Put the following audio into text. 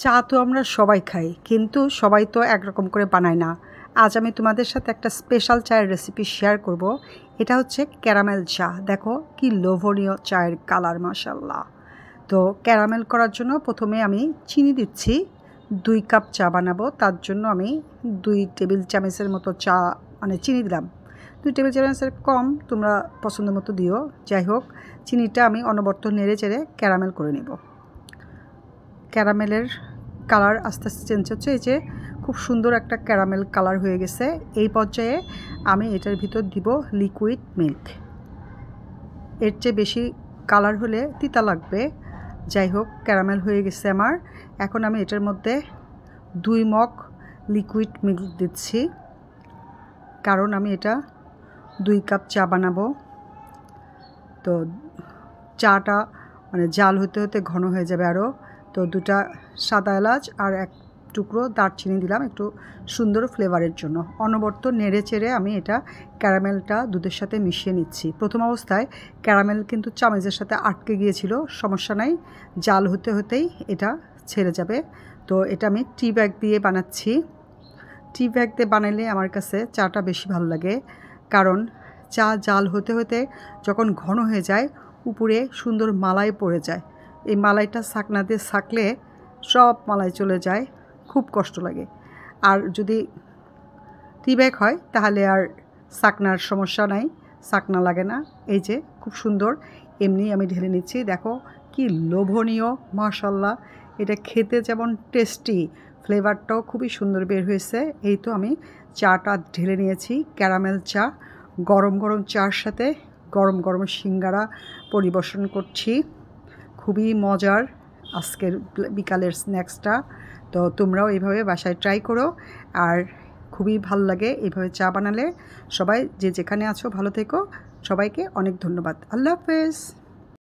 চা তো আমরা সবাই খাই, কিন্তু সবাই তো একরকম করে বানায় না। আজ আমি তোমাদের সাথে একটা স্পেশাল চায়ের রেসিপি শেয়ার করব। এটা হচ্ছে ক্যারামেল চা। দেখো কি লোভনীয় চায়ের কালার, মাশাআল্লাহ। তো ক্যারামেল করার জন্য প্রথমে আমি চিনি দিচ্ছি। 2 কাপ চা বানাবো, তার জন্য আমি 2 টেবিল চামচের মতো চা চিনি দিলাম। 2 টেবিল চামচের কম তোমরা পছন্দ মতো দিও। যাই হোক, চিনিটা আমি অনবরত নেড়ে চেড়ে ক্যারামেল করে নেব। ক্যারামেলের কালার আস্তে আস্তে চেঞ্জ হচ্ছে। এই যে খুব সুন্দর একটা ক্যারামেল কালার হয়ে গেছে। এই পর্যায়ে আমি এটার ভিতর দিব লিকুইড মিল্ক। এর চেয়ে বেশি কালার হলে তিতা লাগবে। যাই হোক, ক্যারামেল হয়ে গেছে আমার। এখন আমি এটার মধ্যে 2 মগ লিকুইড মিল্ক দিচ্ছি, কারণ আমি এটা 2 কাপ চা বানাবো। তো চাটা জাল হতে হতে ঘন হয়ে যাবে আরও। তো 2টা সাদা এলাচ আর 1 টুকরো দারচিনি দিলাম একটু সুন্দর ফ্লেভারের জন্য। অনবরত নেড়ে চেড়ে আমি এটা ক্যারামেলটা দুধের সাথে মিশিয়ে নিচ্ছি। প্রথম অবস্থায় ক্যারামেল কিন্তু চামচের সাথে আটকে গিয়েছিল, সমস্যা নাই, জাল হতে হতেই এটা ছেড়ে যাবে। তো এটা আমি টি ব্যাগ দিয়ে বানাচ্ছি। টি ব্যাগ দিয়ে বানাইলে আমার কাছে চাটা বেশি ভালো লাগে, কারণ চা জাল হতে হতে যখন ঘন হয়ে যায় উপরে সুন্দর মালাই পড়ে যায়। এই মালাইটা ছাঁকনা দিয়ে ছাঁকলে সব মালাই চলে যায়, খুব কষ্ট লাগে। আর যদি টি ব্যাগ হয় তাহলে আর ছাঁকনার সমস্যা নাই, ছাঁকনা লাগে না। এই যে খুব সুন্দর এমনি আমি ঢেলে নিচ্ছি। দেখো কি লোভনীয়, মাশাআল্লাহ। এটা খেতে যেমন টেস্টি, ফ্লেভারটাও খুবই সুন্দর বের হয়েছে। এই তো আমি চাটা ঢেলে নিয়েছি, ক্যারামেল চা। গরম গরম চার সাথে গরম গরম সিঙ্গারা পরিবেশন করছি। খুবই মজার আজকের বিকালের স্ন্যাক্সটা। তো তোমরাও এইভাবে বাসায় ট্রাই করো, আর খুবই ভালো লাগে এইভাবে চা বানালে। সবাই যে যেখানে আছো ভালো থেকো, সবাইকে অনেক ধন্যবাদ। আল্লাহ হাফেজ।